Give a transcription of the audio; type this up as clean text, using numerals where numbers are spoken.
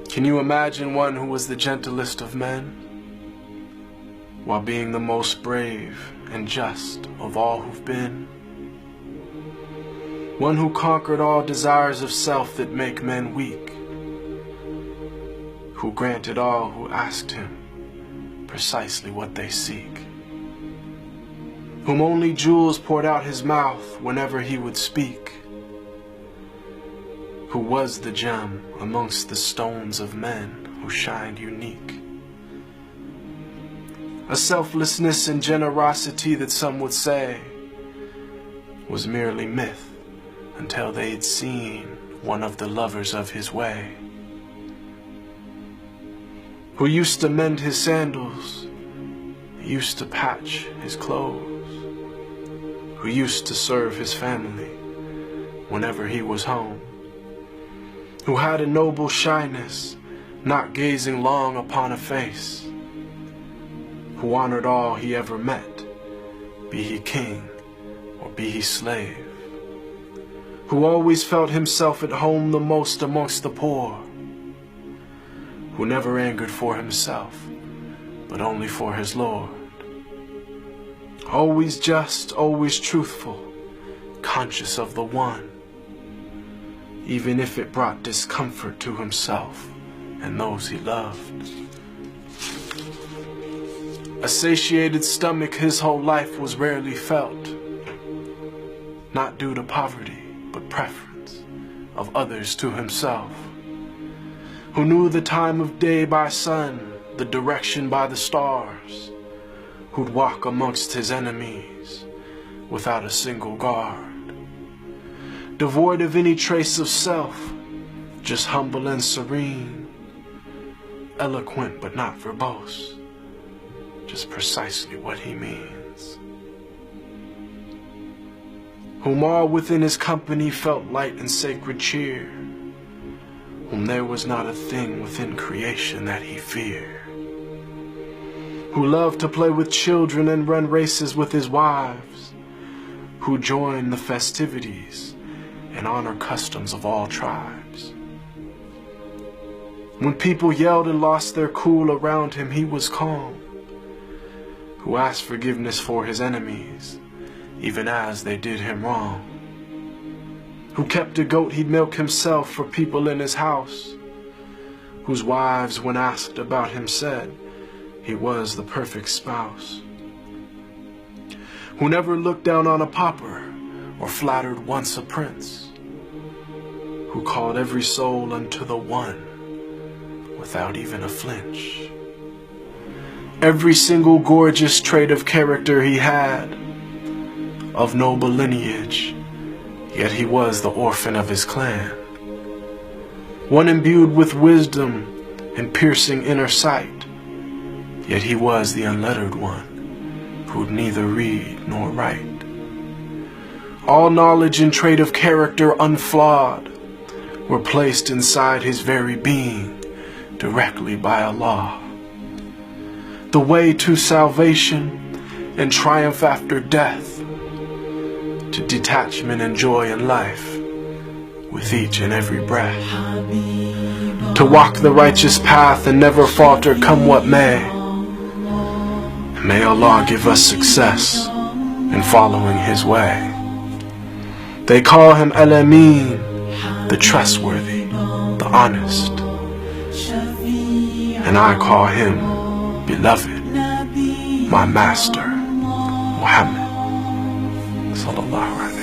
Can you imagine one who was the gentlest of men, while being the most brave and just of all who've been? One who conquered all desires of self that make men weak, who granted all who asked him precisely what they seek, whom only jewels poured out his mouth whenever he would speak, who was the gem amongst the stones of men who shined unique. A selflessness and generosity that some would say was merely myth until they'd seen one of the lovers of his way, who used to mend his sandals, used to patch his clothes, who used to serve his family whenever he was home, who had a noble shyness, not gazing long upon a face, who honored all he ever met, be he king or be he slave, who always felt himself at home the most amongst the poor, who never angered for himself, but only for his Lord, always just, always truthful, conscious of the one, even if it brought discomfort to himself and those he loved. A satiated stomach his whole life was rarely felt, not due to poverty, but preference of others to himself, who knew the time of day by sun, the direction by the stars, who'd walk amongst his enemies without a single guard, devoid of any trace of self, just humble and serene, eloquent but not verbose, just precisely what he means, whom all within his company felt light and sacred cheer, whom there was not a thing within creation that he feared, who loved to play with children and run races with his wives, who joined the festivities and honor customs of all tribes. When people yelled and lost their cool around him, he was calm, who asked forgiveness for his enemies, even as they did him wrong, who kept a goat he'd milk himself for people in his house, whose wives, when asked about him, said he was the perfect spouse, who never looked down on a pauper or flattered once a prince, who called every soul unto the one without even a flinch. Every single gorgeous trait of character he had, of noble lineage, yet he was the orphan of his clan, one imbued with wisdom and piercing inner sight, yet he was the unlettered one, who'd neither read nor write. All knowledge and trait of character unflawed were placed inside his very being directly by Allah. The way to salvation and triumph after death, to detachment and joy in life with each and every breath, to walk the righteous path and never falter come what may. May Allah give us success in following his way. They call him Al-Amin, the trustworthy, the honest, and I call him beloved, my master, Muhammad sallallahu alaihi wasallam.